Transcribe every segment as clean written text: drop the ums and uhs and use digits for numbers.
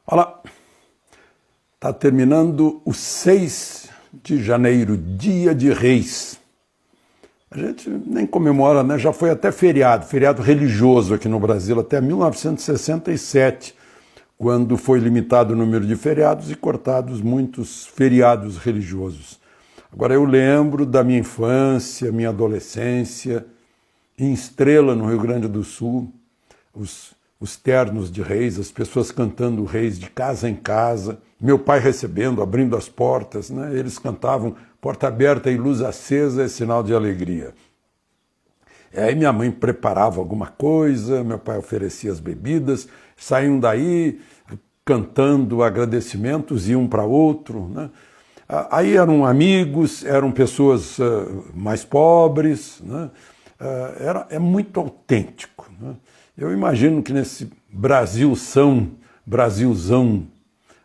Olá, está terminando o 6 de janeiro, dia de Reis. A gente nem comemora, né? Já foi até feriado religioso aqui no Brasil, até 1967, quando foi limitado o número de feriados e cortados muitos feriados religiosos. Agora eu lembro da minha infância, minha adolescência, em Estrela, no Rio Grande do Sul, os ternos de reis, as pessoas cantando reis de casa em casa, meu pai recebendo, abrindo as portas, né? Eles cantavam porta aberta e luz acesa é sinal de alegria. Aí minha mãe preparava alguma coisa, meu pai oferecia as bebidas, saíam daí cantando agradecimentos e um para outro, né? Aí eram amigos, eram pessoas mais pobres, né? É muito autêntico, né? Eu imagino que nesse Brasilzão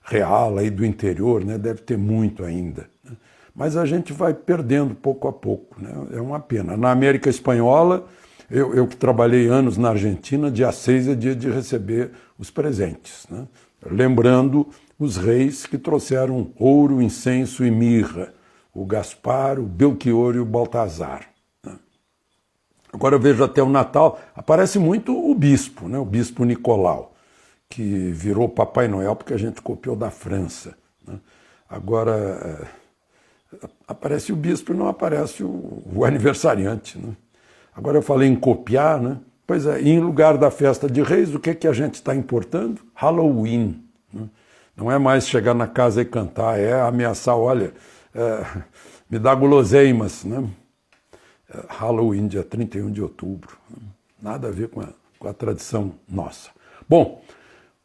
real aí do interior, né, deve ter muito ainda, né? Mas a gente vai perdendo pouco a pouco, né? É uma pena. Na América Espanhola, eu que trabalhei anos na Argentina, dia 6 é dia de receber os presentes, né? Lembrando os reis que trouxeram ouro, incenso e mirra, o Gaspar, o Belchior e o Baltazar. Agora eu vejo até o Natal, aparece muito o bispo, né? O bispo Nicolau, que virou Papai Noel porque a gente copiou da França, né? Agora aparece o bispo e não aparece o aniversariante, né? Agora eu falei em copiar, né? Pois é, em lugar da festa de reis, o que a gente está importando? Halloween, né? Não é mais chegar na casa e cantar, é ameaçar, olha, me dá guloseimas, né? Halloween, dia 31 de outubro. Nada a ver com a tradição nossa. Bom,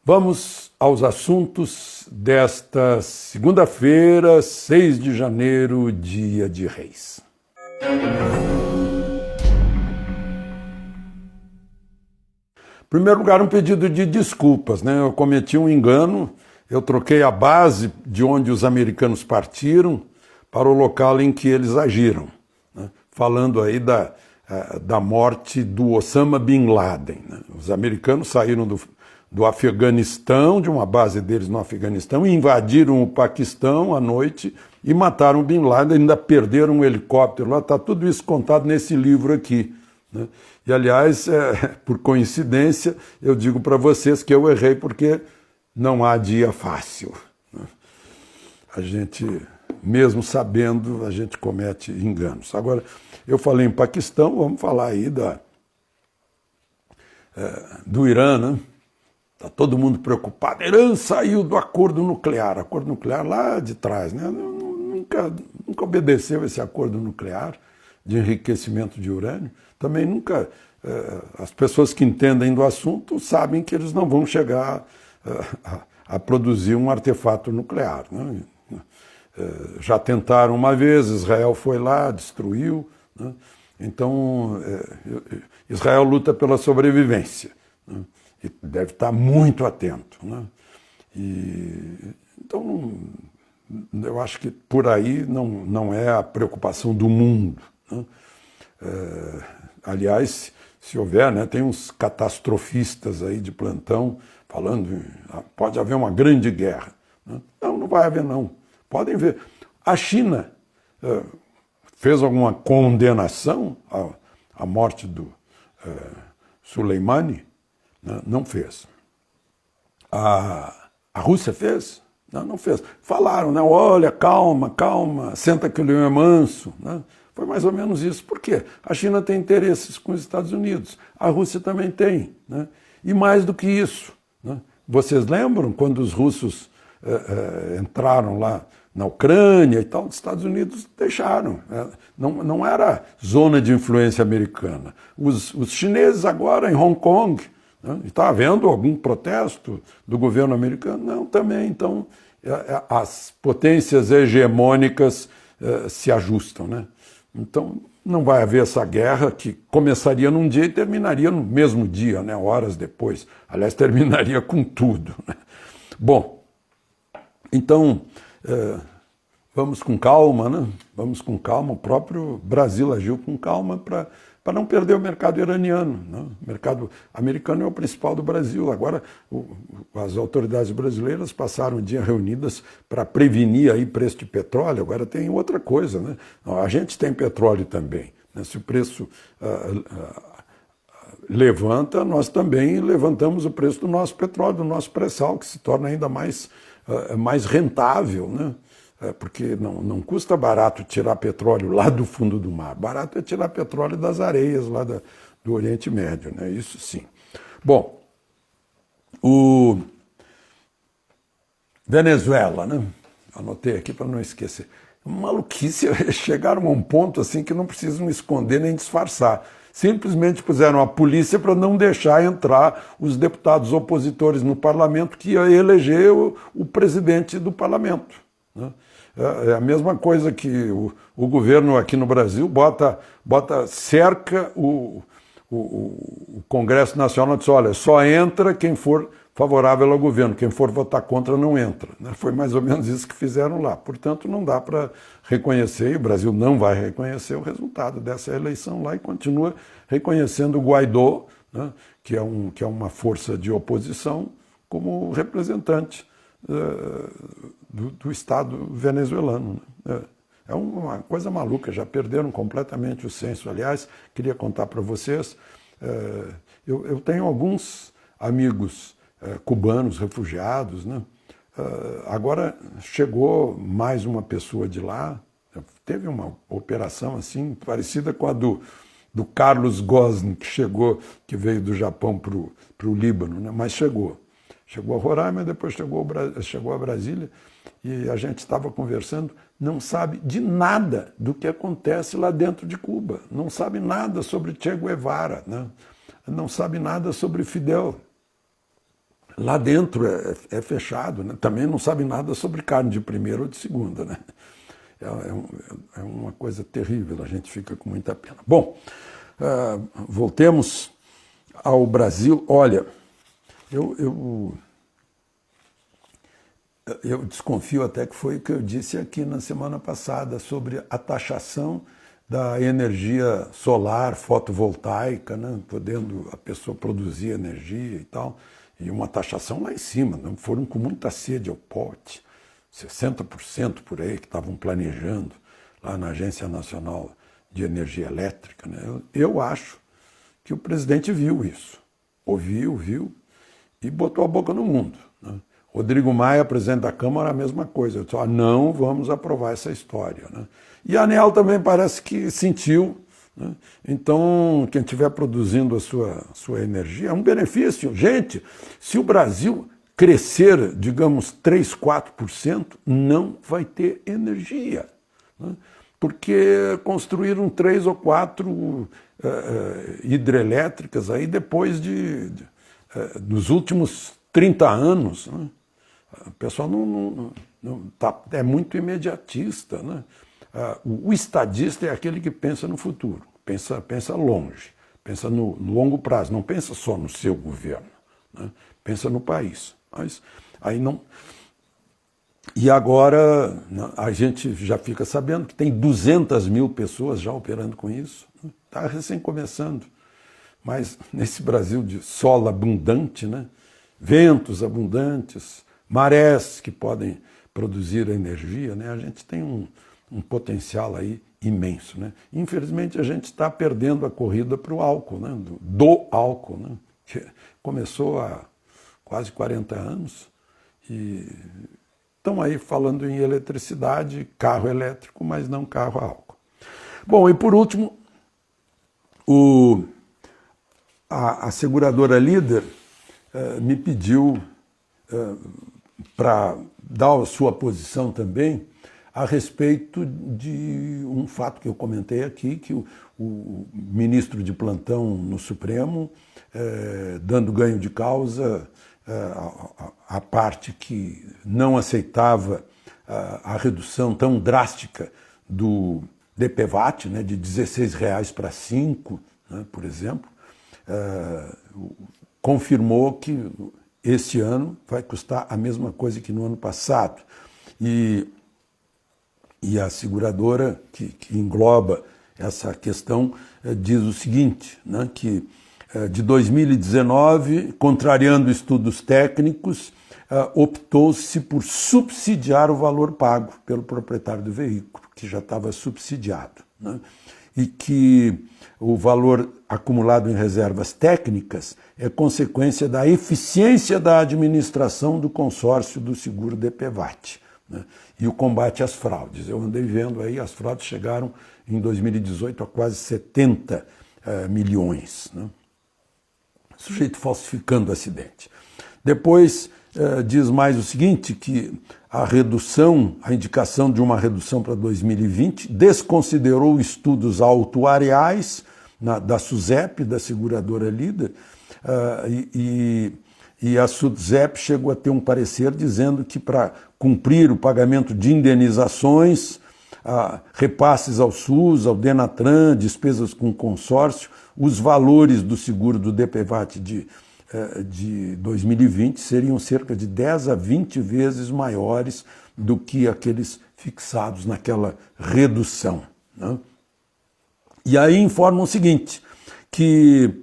vamos aos assuntos desta segunda-feira, 6 de janeiro, dia de Reis. Em primeiro lugar, um pedido de desculpas, né? Eu cometi um engano, eu troquei a base de onde os americanos partiram para o local em que eles agiram, né? Falando aí da morte do Osama Bin Laden, né? Os americanos saíram do Afeganistão, de uma base deles no Afeganistão, e invadiram o Paquistão à noite e mataram o Bin Laden, ainda perderam um helicóptero lá, está tudo isso contado nesse livro aqui, né? E aliás, por coincidência, eu digo para vocês que eu errei porque não há dia fácil, né? A gente, mesmo sabendo, a gente comete enganos. Agora, eu falei em Paquistão, vamos falar aí do Irã, né? Está todo mundo preocupado. Irã saiu do acordo nuclear lá de trás, né? Nunca obedeceu esse acordo nuclear de enriquecimento de urânio. Também nunca, as pessoas que entendem do assunto sabem que eles não vão chegar a produzir um artefato nuclear, né? Já tentaram uma vez, Israel foi lá, destruiu, né? Então, Israel luta pela sobrevivência, né? E deve estar muito atento, né? Então, eu acho que por aí não é a preocupação do mundo, né? Aliás, se houver, né, tem uns catastrofistas aí de plantão falando pode haver uma grande guerra, né? Não vai haver não. Podem ver. A China fez alguma condenação à morte do Soleimani? Não fez. A Rússia fez? Não fez. Falaram, né? Olha, calma, senta que o leão é manso, né? Foi mais ou menos isso. Por quê? A China tem interesses com os Estados Unidos, a Rússia também tem, né? E mais do que isso, né? Vocês lembram quando os russos entraram lá na Ucrânia e tal, os Estados Unidos deixaram. Não era zona de influência americana. Os chineses agora em Hong Kong, né? Está havendo algum protesto do governo americano? Não, também. Então, as potências hegemônicas se ajustam, né? Então, não vai haver essa guerra que começaria num dia e terminaria no mesmo dia, né? Horas depois. Aliás, terminaria com tudo, né? Bom, então, vamos com calma, né? Vamos com calma. O próprio Brasil agiu com calma para para não perder o mercado iraniano, né? O mercado americano é o principal do Brasil. Agora, as autoridades brasileiras passaram o dia reunidas para prevenir aí preço de petróleo. Agora tem outra coisa, né? A gente tem petróleo também, né? Se o preço levanta, nós também levantamos o preço do nosso petróleo, do nosso pré-sal, que se torna ainda mais rentável, né? Porque não custa barato tirar petróleo lá do fundo do mar. Barato é tirar petróleo das areias lá do Oriente Médio, né? Isso sim. Bom, o Venezuela, né? Anotei aqui para não esquecer. Maluquice, chegaram a um ponto assim que não precisam esconder nem disfarçar. Simplesmente puseram a polícia para não deixar entrar os deputados opositores no parlamento que ia eleger o presidente do parlamento, né? É a mesma coisa que o governo aqui no Brasil cerca o Congresso Nacional, diz, olha, só entra quem for favorável ao governo, quem for votar contra não entra, né? Foi mais ou menos isso que fizeram lá. Portanto, não dá para reconhecer, e o Brasil não vai reconhecer o resultado dessa eleição lá e continua reconhecendo o Guaidó, né, que é uma força de oposição, como representante do Estado venezuelano, né? É uma coisa maluca, já perderam completamente o senso. Aliás, queria contar para vocês, eu tenho alguns amigos cubanos, refugiados, né? Agora chegou mais uma pessoa de lá, teve uma operação assim, parecida com a do Carlos Ghosn, que veio do Japão para o Líbano, né? Mas chegou a Roraima, depois chegou a Brasília, e a gente estava conversando, não sabe de nada do que acontece lá dentro de Cuba, não sabe nada sobre Che Guevara, né? Não sabe nada sobre Fidel. Lá dentro é fechado, né? Também não sabe nada sobre carne de primeira ou de segunda, né? É uma coisa terrível, a gente fica com muita pena. Bom, voltemos ao Brasil. Olha, eu desconfio até que foi o que eu disse aqui na semana passada sobre a taxação da energia solar fotovoltaica, né? Podendo a pessoa produzir energia e tal, e uma taxação lá em cima, né? Foram com muita sede ao pote, 60% por aí que estavam planejando lá na Agência Nacional de Energia Elétrica, né? Eu acho que o presidente viu isso, viu e botou a boca no mundo, né? Rodrigo Maia, presidente da Câmara, a mesma coisa. Eu disse, não vamos aprovar essa história, né? E a ANEEL também parece que sentiu, né? Então, quem estiver produzindo a sua energia é um benefício. Gente, se o Brasil crescer, digamos, 3%, 4%, não vai ter energia, né? Porque construíram 3 ou 4 hidrelétricas aí depois dos últimos 30 anos, né? O pessoal é muito imediatista, né? O estadista é aquele que pensa no futuro, pensa longe, pensa no longo prazo, não pensa só no seu governo, né? Pensa no país. Mas aí não. E agora a gente já fica sabendo que tem 200 mil pessoas já operando com isso. Está recém começando. Mas nesse Brasil de solo abundante, né? Ventos abundantes, marés que podem produzir energia, né? A gente tem um potencial aí imenso, né? Infelizmente a gente está perdendo a corrida para o álcool, né? Do álcool, né? Que começou há quase 40 anos e estão aí falando em eletricidade, carro elétrico, mas não carro a álcool. Bom, e por último, a seguradora Líder me pediu para dar a sua posição também a respeito de um fato que eu comentei aqui, que o ministro de plantão no Supremo, dando ganho de causa a parte que não aceitava a redução tão drástica do DPVAT, né, de R$16 para 5, né, por exemplo, confirmou que esse ano vai custar a mesma coisa que no ano passado. E a seguradora, que engloba essa questão diz o seguinte, né, que de 2019, contrariando estudos técnicos, optou-se por subsidiar o valor pago pelo proprietário do veículo, que já estava subsidiado, né? E que o valor acumulado em reservas técnicas é consequência da eficiência da administração do consórcio do seguro DPVAT, né? E o combate às fraudes. Eu andei vendo aí, as fraudes chegaram em 2018 a quase 70 milhões, né? Sujeito falsificando o acidente. Depois diz mais o seguinte, que a indicação de uma redução para 2020 desconsiderou estudos autuariais da SUSEP, da seguradora líder, e a SUSEP chegou a ter um parecer dizendo que para cumprir o pagamento de indenizações, repasses ao SUS, ao Denatran, despesas com consórcio, os valores do seguro do DPVAT de 2020 seriam cerca de 10 a 20 vezes maiores do que aqueles fixados naquela redução, né? E aí informam o seguinte, que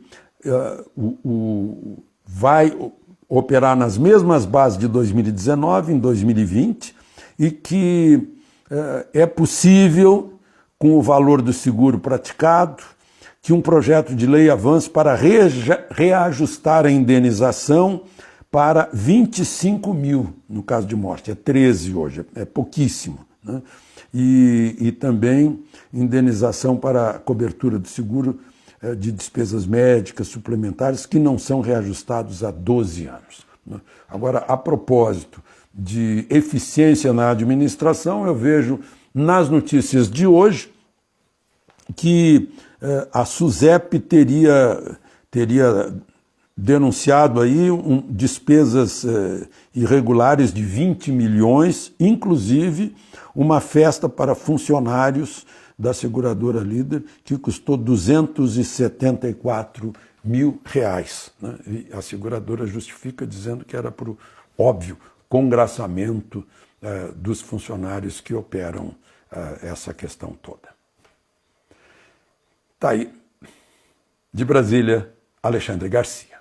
vai operar nas mesmas bases de 2019, em 2020, e que é possível, com o valor do seguro praticado, que um projeto de lei avance para reajustar a indenização para 25 mil, no caso de morte, é 13 hoje, é pouquíssimo, né? E também indenização para a cobertura do seguro de despesas médicas suplementares que não são reajustados há 12 anos. Né? Agora, a propósito de eficiência na administração, eu vejo nas notícias de hoje que a SUSEP teria denunciado aí despesas irregulares de 20 milhões, inclusive uma festa para funcionários da seguradora líder que custou 274 mil reais, né? E a seguradora justifica dizendo que era para o óbvio congraçamento dos funcionários que operam essa questão toda. Tá aí, de Brasília, Alexandre Garcia.